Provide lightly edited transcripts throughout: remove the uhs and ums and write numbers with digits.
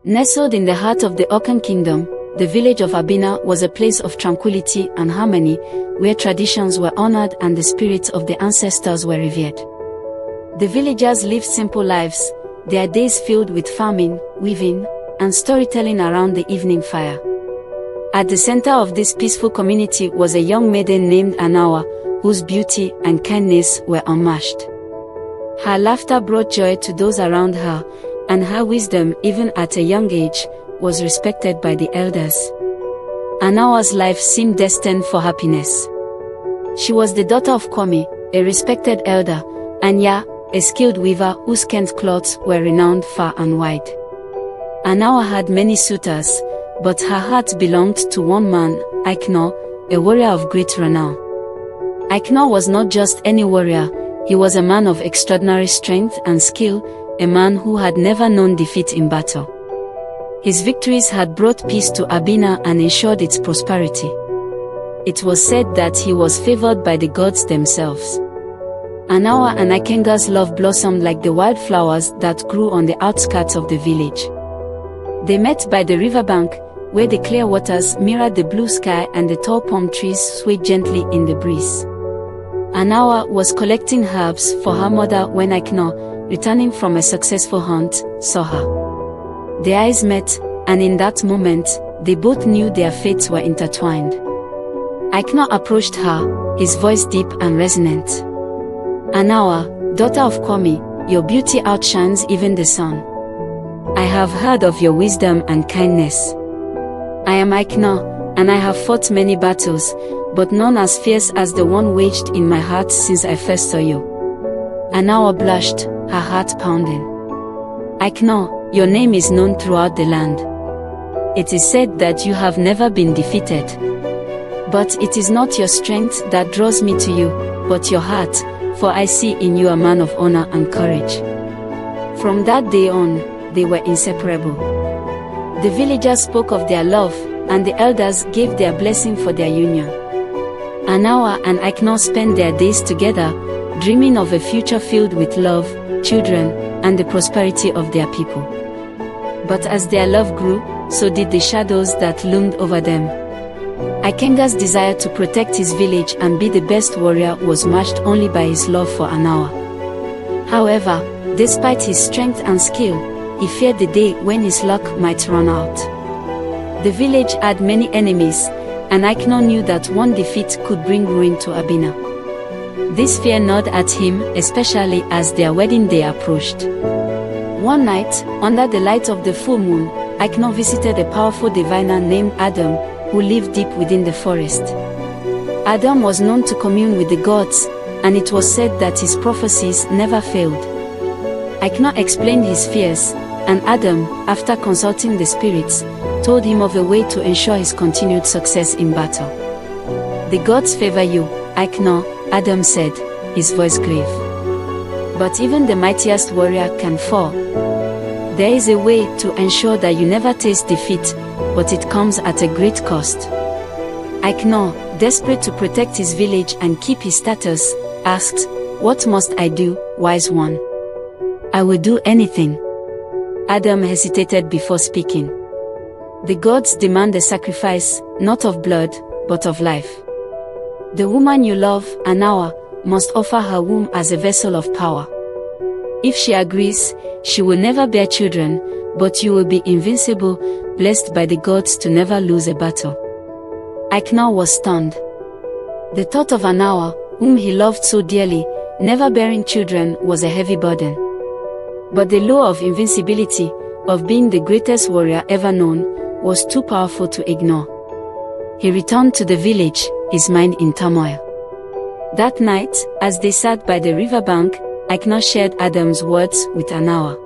Nestled in the heart of the Okan kingdom, the village of Abina was a place of tranquility and harmony, where traditions were honored and the spirits of the ancestors were revered. The villagers lived simple lives, their days filled with farming, weaving, and storytelling around the evening fire. At the center of this peaceful community was a young maiden named Anowa, whose beauty and kindness were unmatched. Her laughter brought joy to those around her, and her wisdom, even at a young age, was respected by the elders. Anowa's life seemed destined for happiness. She was the daughter of Kwame, a respected elder, and Ya, a skilled weaver whose Kent cloths were renowned far and wide. Anowa had many suitors, but her heart belonged to one man, Akno, a warrior of great renown. Akno was not just any warrior, he was a man of extraordinary strength and skill, a man who had never known defeat in battle. His victories had brought peace to Abina and ensured its prosperity. It was said that he was favored by the gods themselves. Anowa and Ikenga's love blossomed like the wildflowers that grew on the outskirts of the village. They met by the riverbank, where the clear waters mirrored the blue sky and the tall palm trees swayed gently in the breeze. Anowa was collecting herbs for her mother when Akno, returning from a successful hunt, saw her. Their eyes met, and in that moment, they both knew their fates were intertwined. Akno approached her, his voice deep and resonant. Anowa, daughter of Kwame, your beauty outshines even the sun. I have heard of your wisdom and kindness. I am Akno, and I have fought many battles, but none as fierce as the one waged in my heart since I first saw you. Anowa blushed, her heart pounding. Akno, your name is known throughout the land. It is said that you have never been defeated. But it is not your strength that draws me to you, but your heart, for I see in you a man of honor and courage. From that day on, they were inseparable. The villagers spoke of their love, and the elders gave their blessing for their union. Anowa and Akno spent their days together, dreaming of a future filled with love, children, and the prosperity of their people. But as their love grew, so did the shadows that loomed over them. Ikenga's desire to protect his village and be the best warrior was matched only by his love for Anowa. However, despite his strength and skill, he feared the day when his luck might run out. The village had many enemies, and Akno knew that one defeat could bring ruin to Abina. This fear gnawed at him, especially as their wedding day approached. One night, under the light of the full moon, Akno visited a powerful diviner named Adam, who lived deep within the forest. Adam was known to commune with the gods, and it was said that his prophecies never failed. Akno explained his fears, and Adam, after consulting the spirits, told him of a way to ensure his continued success in battle. The gods favor you, Akno, Adam said, his voice grave. But even the mightiest warrior can fall. There is a way to ensure that you never taste defeat, but it comes at a great cost. Akno, desperate to protect his village and keep his status, asked, "What must I do, wise one?" "I will do anything." Adam hesitated before speaking. "The gods demand a sacrifice, not of blood, but of life. The woman you love, Anowa, must offer her womb as a vessel of power. If she agrees, she will never bear children, but you will be invincible, blessed by the gods to never lose a battle." Akno was stunned. The thought of Anowa, whom he loved so dearly, never bearing children, was a heavy burden. But the lure of invincibility, of being the greatest warrior ever known, was too powerful to ignore. He returned to the village, his mind in turmoil. That night, as they sat by the riverbank, Akno shared Adam's words with Anowa.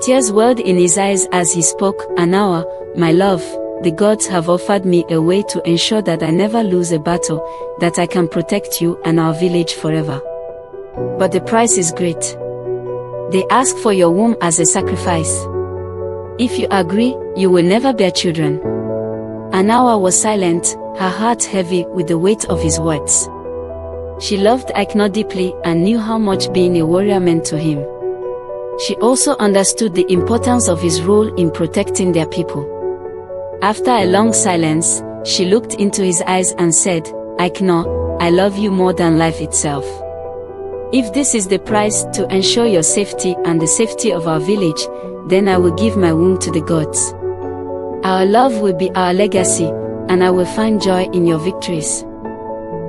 Tears welled in his eyes as he spoke. "Anowa, my love, the gods have offered me a way to ensure that I never lose a battle, that I can protect you and our village forever. But the price is great. They ask for your womb as a sacrifice. If you agree, you will never bear children." Anowa was silent, her heart heavy with the weight of his words. She loved Akno deeply and knew how much being a warrior meant to him. She also understood the importance of his role in protecting their people. After a long silence, she looked into his eyes and said, Akno, I love you more than life itself. If this is the price to ensure your safety and the safety of our village, then I will give my womb to the gods. Our love will be our legacy, and I will find joy in your victories.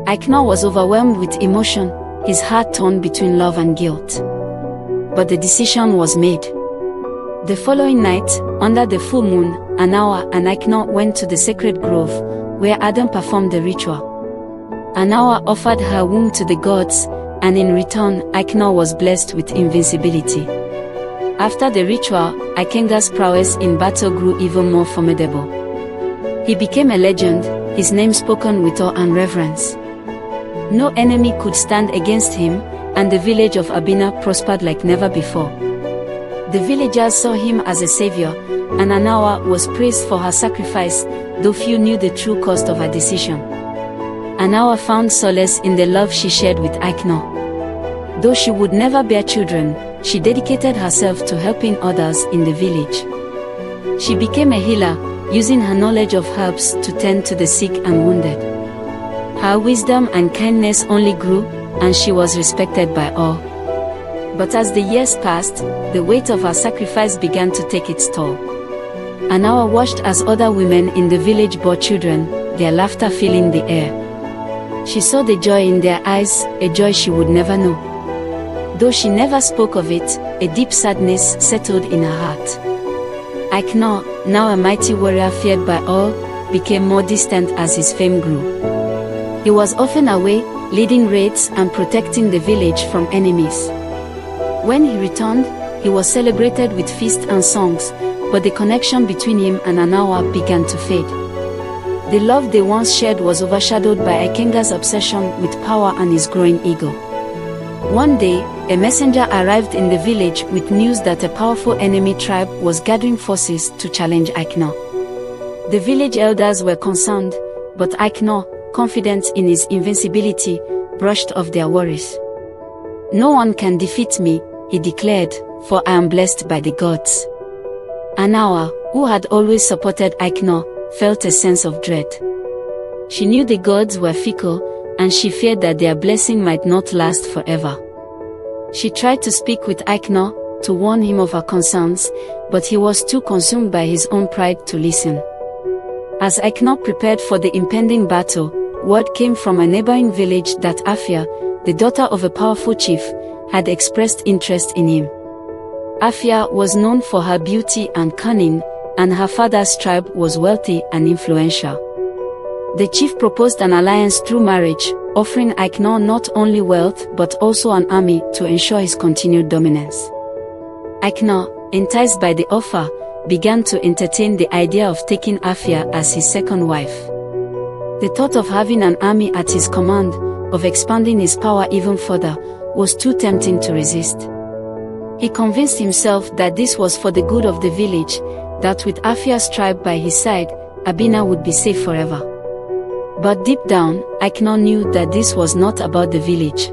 Akno was overwhelmed with emotion, his heart torn between love and guilt. But the decision was made. The following night, under the full moon, Anowa and Akno went to the sacred grove, where Adam performed the ritual. Anowa offered her womb to the gods, and in return, Akno was blessed with invincibility. After the ritual, Ikenga's prowess in battle grew even more formidable. He became a legend, his name spoken with awe and reverence. No enemy could stand against him, and the village of Abina prospered like never before. The villagers saw him as a savior, and Anowa was praised for her sacrifice, though few knew the true cost of her decision. Anowa found solace in the love she shared with Akno. Though she would never bear children, she dedicated herself to helping others in the village. She became a healer, using her knowledge of herbs to tend to the sick and wounded. Her wisdom and kindness only grew, and she was respected by all. But as the years passed, the weight of her sacrifice began to take its toll. Anowa watched as other women in the village bore children, their laughter filling the air. She saw the joy in their eyes, a joy she would never know. Though she never spoke of it, a deep sadness settled in her heart. Akno, now a mighty warrior feared by all, became more distant as his fame grew. He was often away, leading raids and protecting the village from enemies. When he returned, he was celebrated with feasts and songs, but the connection between him and Anowa began to fade. The love they once shared was overshadowed by Ikenga's obsession with power and his growing ego. One day, a messenger arrived in the village with news that a powerful enemy tribe was gathering forces to challenge Akno. The village elders were concerned, but Akno, confident in his invincibility, brushed off their worries. No one can defeat me, he declared, for I am blessed by the gods. Anowa, who had always supported Akno, felt a sense of dread. She knew the gods were fickle, and she feared that their blessing might not last forever. She tried to speak with Akno, to warn him of her concerns, but he was too consumed by his own pride to listen. As Akno prepared for the impending battle, word came from a neighboring village that Afia, the daughter of a powerful chief, had expressed interest in him. Afia was known for her beauty and cunning, and her father's tribe was wealthy and influential. The chief proposed an alliance through marriage, offering Akno not only wealth but also an army to ensure his continued dominance. Akno, enticed by the offer, began to entertain the idea of taking Afia as his second wife. The thought of having an army at his command, of expanding his power even further, was too tempting to resist. He convinced himself that this was for the good of the village, that with Afia's tribe by his side, Abina would be safe forever. But deep down, Akno knew that this was not about the village.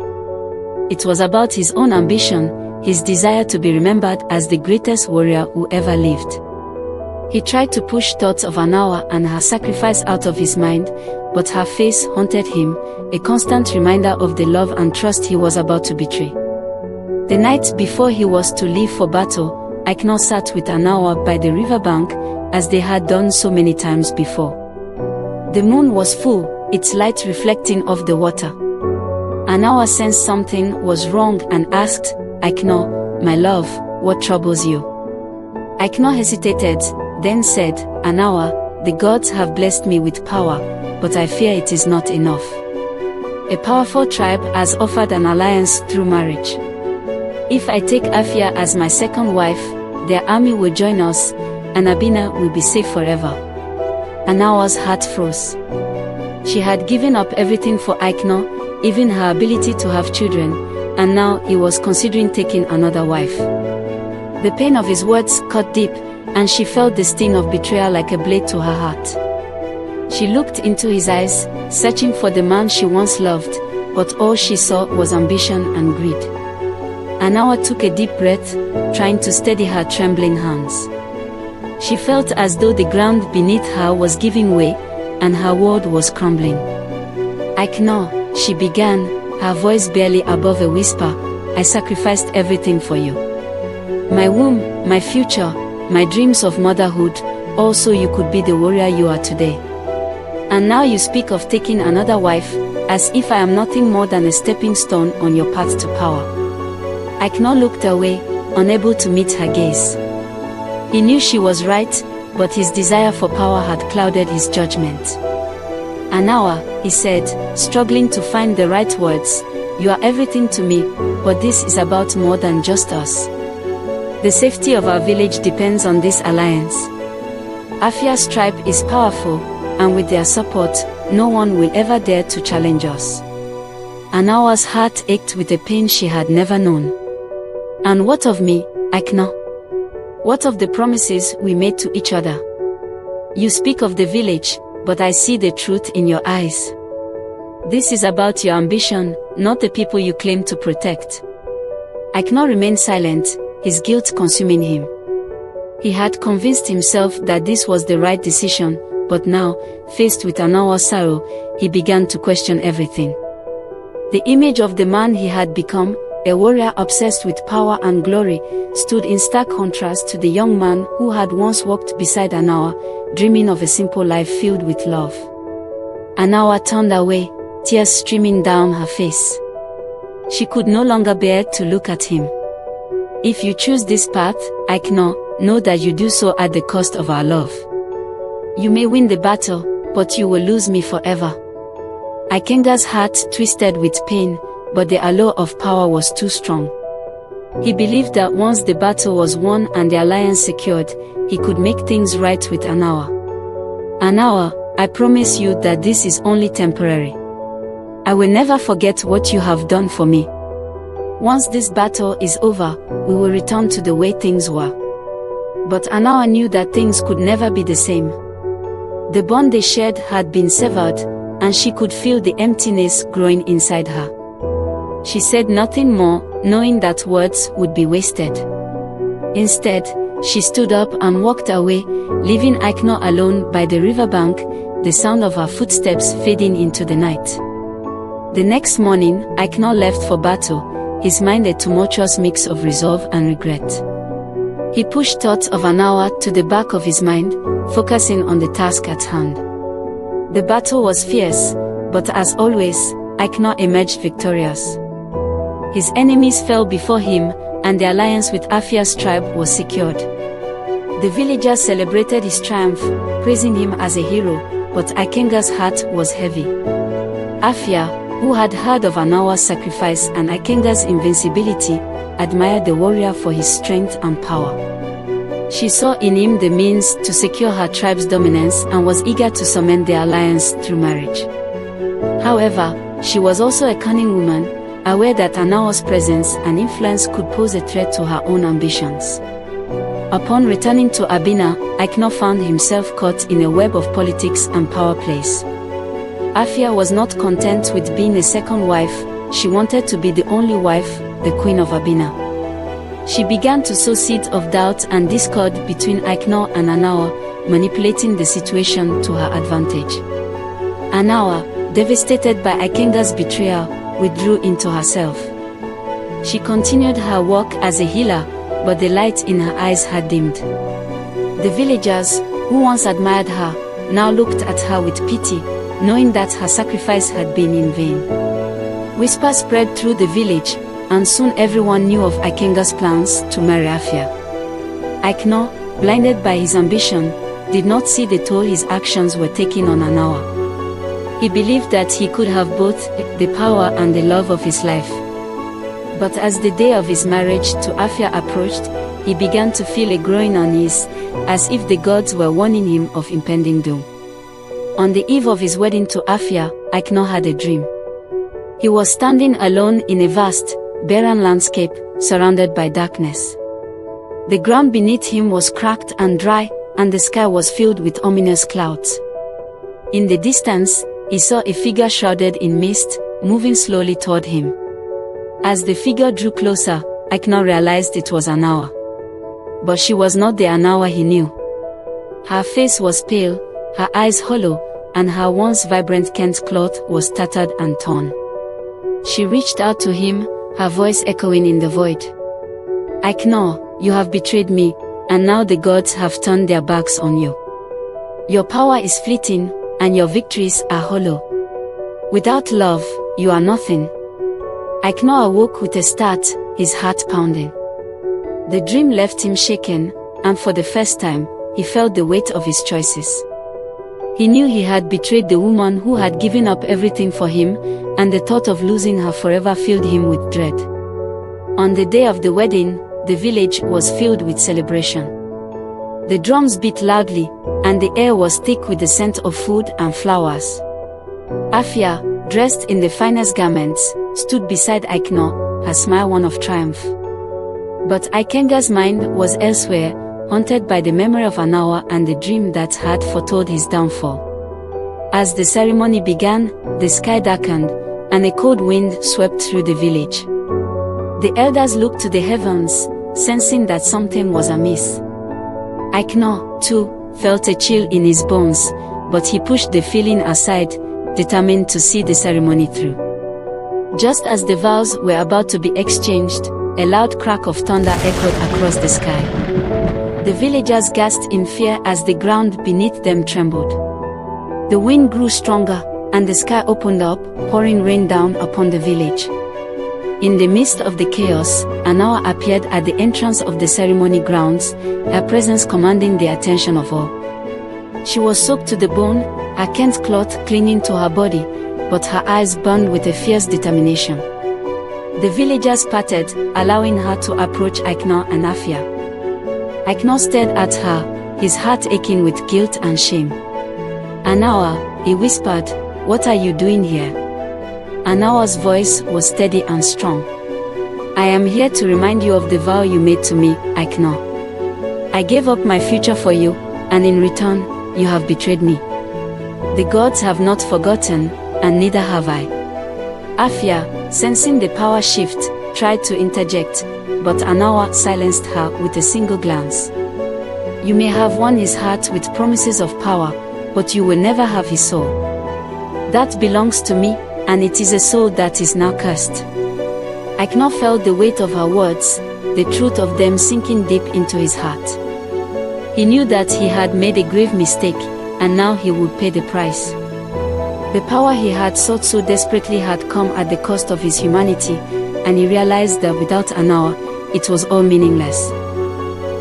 It was about his own ambition, his desire to be remembered as the greatest warrior who ever lived. He tried to push thoughts of Anowa and her sacrifice out of his mind, but her face haunted him, a constant reminder of the love and trust he was about to betray. The night before he was to leave for battle, Akno sat with Anowa by the riverbank, as they had done so many times before. The moon was full, its light reflecting off the water. Anowa sensed something was wrong and asked, Akno, my love, what troubles you? Akno hesitated, then said, Anowa, the gods have blessed me with power, but I fear it is not enough. A powerful tribe has offered an alliance through marriage. If I take Afia as my second wife, their army will join us, and Abina will be safe forever. Anowa's heart froze. She had given up everything for Akno, even her ability to have children, and now he was considering taking another wife. The pain of his words cut deep, and she felt the sting of betrayal like a blade to her heart. She looked into his eyes, searching for the man she once loved, but all she saw was ambition and greed. Anowa took a deep breath, trying to steady her trembling hands. She felt as though the ground beneath her was giving way, and her world was crumbling. Akno, she began, her voice barely above a whisper, I sacrificed everything for you. My womb, my future, my dreams of motherhood, all so you could be the warrior you are today. And now you speak of taking another wife, as if I am nothing more than a stepping stone on your path to power. Akno looked away, unable to meet her gaze. He knew she was right, but his desire for power had clouded his judgment. Anowa, he said, struggling to find the right words, you are everything to me, but this is about more than just us. The safety of our village depends on this alliance. Afia's tribe is powerful, and with their support, no one will ever dare to challenge us. Anowa's heart ached with a pain she had never known. And what of me, Akno? What of the promises we made to each other? You speak of the village, but I see the truth in your eyes. This is about your ambition, not the people you claim to protect. Akno remained silent, his guilt consuming him. He had convinced himself that this was the right decision, but now, faced with Anowa's sorrow, he began to question everything. The image of the man he had become, a warrior obsessed with power and glory, stood in stark contrast to the young man who had once walked beside Anowa, dreaming of a simple life filled with love. Anowa turned away, tears streaming down her face. She could no longer bear to look at him. If you choose this path, Akno, know that you do so at the cost of our love. You may win the battle, but you will lose me forever. Ikenga's heart twisted with pain, but the allure of power was too strong. He believed that once the battle was won and the alliance secured, he could make things right with Anowa. Anowa, I promise you that this is only temporary. I will never forget what you have done for me. Once this battle is over, we will return to the way things were. But Anowa knew that things could never be the same. The bond they shared had been severed, and she could feel the emptiness growing inside her. She said nothing more, knowing that words would be wasted. Instead, she stood up and walked away, leaving Akno alone by the riverbank, the sound of her footsteps fading into the night. The next morning, Akno left for battle, his mind a tumultuous mix of resolve and regret. He pushed thoughts of Anowa to the back of his mind, focusing on the task at hand. The battle was fierce, but as always, Akno emerged victorious. His enemies fell before him, and the alliance with Afia's tribe was secured. The villagers celebrated his triumph, praising him as a hero, but Ikenga's heart was heavy. Afia, who had heard of Anowa's sacrifice and Ikenga's invincibility, admired the warrior for his strength and power. She saw in him the means to secure her tribe's dominance and was eager to cement the alliance through marriage. However, she was also a cunning woman, aware that Anowa's presence and influence could pose a threat to her own ambitions. Upon returning to Abina, Akno found himself caught in a web of politics and power plays. Afia was not content with being a second wife, she wanted to be the only wife, the queen of Abina. She began to sow seeds of doubt and discord between Akno and Anowa, manipulating the situation to her advantage. Anowa, devastated by Ikenga's betrayal, withdrew into herself. She continued her work as a healer, but the light in her eyes had dimmed. The villagers, who once admired her, now looked at her with pity, knowing that her sacrifice had been in vain. Whispers spread through the village, and soon everyone knew of Ikenga's plans to marry Afia. Akno, blinded by his ambition, did not see the toll his actions were taking on Anowa. He believed that he could have both the power and the love of his life. But as the day of his marriage to Afia approached, he began to feel a growing unease, as if the gods were warning him of impending doom. On the eve of his wedding to Afia, Akno had a dream. He was standing alone in a vast, barren landscape, surrounded by darkness. The ground beneath him was cracked and dry, and the sky was filled with ominous clouds. In the distance, he saw a figure shrouded in mist, moving slowly toward him. As the figure drew closer, Akno realized it was Anowa. But she was not the Anowa he knew. Her face was pale, her eyes hollow, and her once vibrant Kent cloth was tattered and torn. She reached out to him, her voice echoing in the void. Akno, you have betrayed me, and now the gods have turned their backs on you. Your power is fleeting, and your victories are hollow. Without love, you are nothing. Akno awoke with a start, his heart pounding. The dream left him shaken, and for the first time, he felt the weight of his choices. He knew he had betrayed the woman who had given up everything for him, and the thought of losing her forever filled him with dread. On the day of the wedding, the village was filled with celebration. The drums beat loudly, and the air was thick with the scent of food and flowers. Afia, dressed in the finest garments, stood beside Akno, her smile one of triumph. But Ikenga's mind was elsewhere, haunted by the memory of Anowa and the dream that had foretold his downfall. As the ceremony began, the sky darkened, and a cold wind swept through the village. The elders looked to the heavens, sensing that something was amiss. Akno, too, felt a chill in his bones, but he pushed the feeling aside, determined to see the ceremony through. Just as the vows were about to be exchanged, a loud crack of thunder echoed across the sky. The villagers gasped in fear as the ground beneath them trembled. The wind grew stronger, and the sky opened up, pouring rain down upon the village. In the midst of the chaos, Anowa appeared at the entrance of the ceremony grounds, her presence commanding the attention of all. She was soaked to the bone, her Kent cloth clinging to her body, but her eyes burned with a fierce determination. The villagers parted, allowing her to approach Akno and Afia. Akno stared at her, his heart aching with guilt and shame. Anowa, he whispered, "What are you doing here?" Anowa's voice was steady and strong. "I am here to remind you of the vow you made to me, Akno. I gave up my future for you, and in return, you have betrayed me. The gods have not forgotten, and neither have I." Afia, sensing the power shift, tried to interject, but Anowa silenced her with a single glance. "You may have won his heart with promises of power, but you will never have his soul. That belongs to me, and it is a soul that is now cursed." Akno felt the weight of her words, the truth of them sinking deep into his heart. He knew that he had made a grave mistake, and now he would pay the price. The power he had sought so desperately had come at the cost of his humanity, and he realized that without Anowa, it was all meaningless.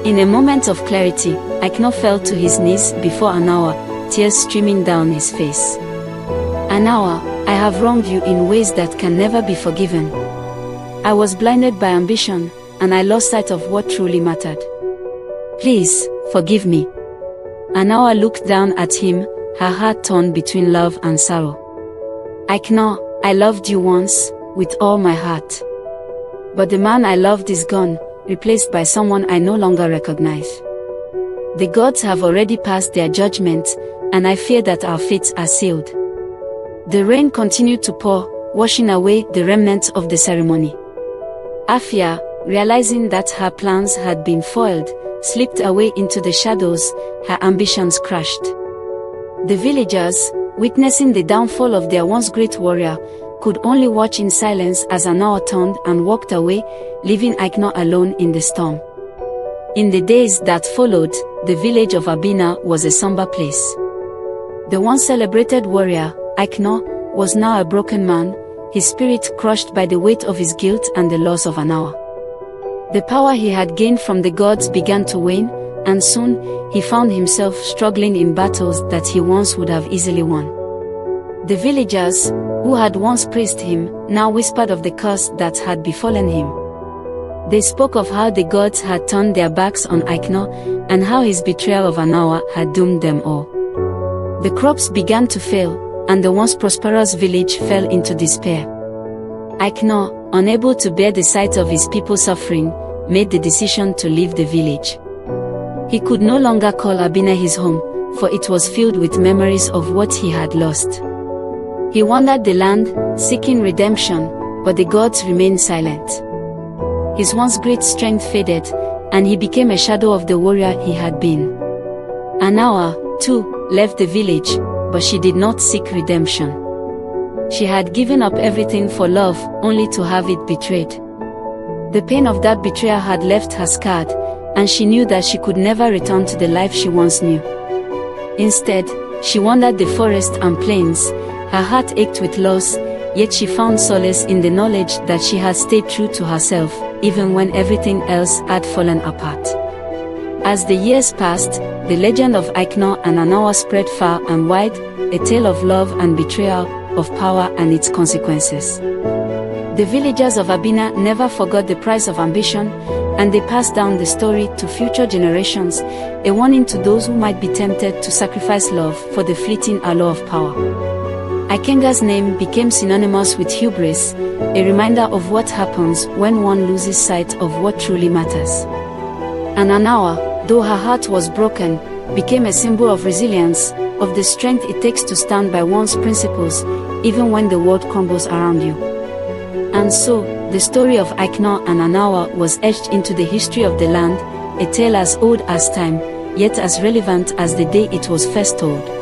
In a moment of clarity, Akno fell to his knees before Anowa, tears streaming down his face. "Anowa, I have wronged you in ways that can never be forgiven. I was blinded by ambition, and I lost sight of what truly mattered. Please, forgive me." Anowa looked down at him, her heart torn between love and sorrow. "Akno, I loved you once, with all my heart. But the man I loved is gone, replaced by someone I no longer recognize. The gods have already passed their judgment, and I fear that our fates are sealed." The rain continued to pour, washing away the remnants of the ceremony. Afia, realizing that her plans had been foiled, slipped away into the shadows, her ambitions crushed. The villagers, witnessing the downfall of their once great warrior, could only watch in silence as Anowa turned and walked away, leaving Akno alone in the storm. In the days that followed, the village of Abina was a somber place. The once celebrated warrior, Akno, was now a broken man, his spirit crushed by the weight of his guilt and the loss of Anowa. The power he had gained from the gods began to wane, and soon, he found himself struggling in battles that he once would have easily won. The villagers, who had once praised him, now whispered of the curse that had befallen him. They spoke of how the gods had turned their backs on Akno, and how his betrayal of Anowa had doomed them all. The crops began to fail, and the once prosperous village fell into despair. Akno, unable to bear the sight of his people suffering, made the decision to leave the village. He could no longer call Abina his home, for it was filled with memories of what he had lost. He wandered the land, seeking redemption, but the gods remained silent. His once great strength faded, and he became a shadow of the warrior he had been. Anowa, too, left the village, but she did not seek redemption. She had given up everything for love, only to have it betrayed. The pain of that betrayal had left her scarred, and she knew that she could never return to the life she once knew. Instead, she wandered the forest and plains. Her heart ached with loss, yet she found solace in the knowledge that she had stayed true to herself, even when everything else had fallen apart. As the years passed, the legend of Akno and Anowa spread far and wide, a tale of love and betrayal, of power and its consequences. The villagers of Abina never forgot the price of ambition, and they passed down the story to future generations, a warning to those who might be tempted to sacrifice love for the fleeting allure of power. Ikenga's name became synonymous with hubris, a reminder of what happens when one loses sight of what truly matters. And Anowa, though her heart was broken, became a symbol of resilience, of the strength it takes to stand by one's principles, even when the world crumbles around you. And so, the story of Akno and Anowa was etched into the history of the land, a tale as old as time, yet as relevant as the day it was first told.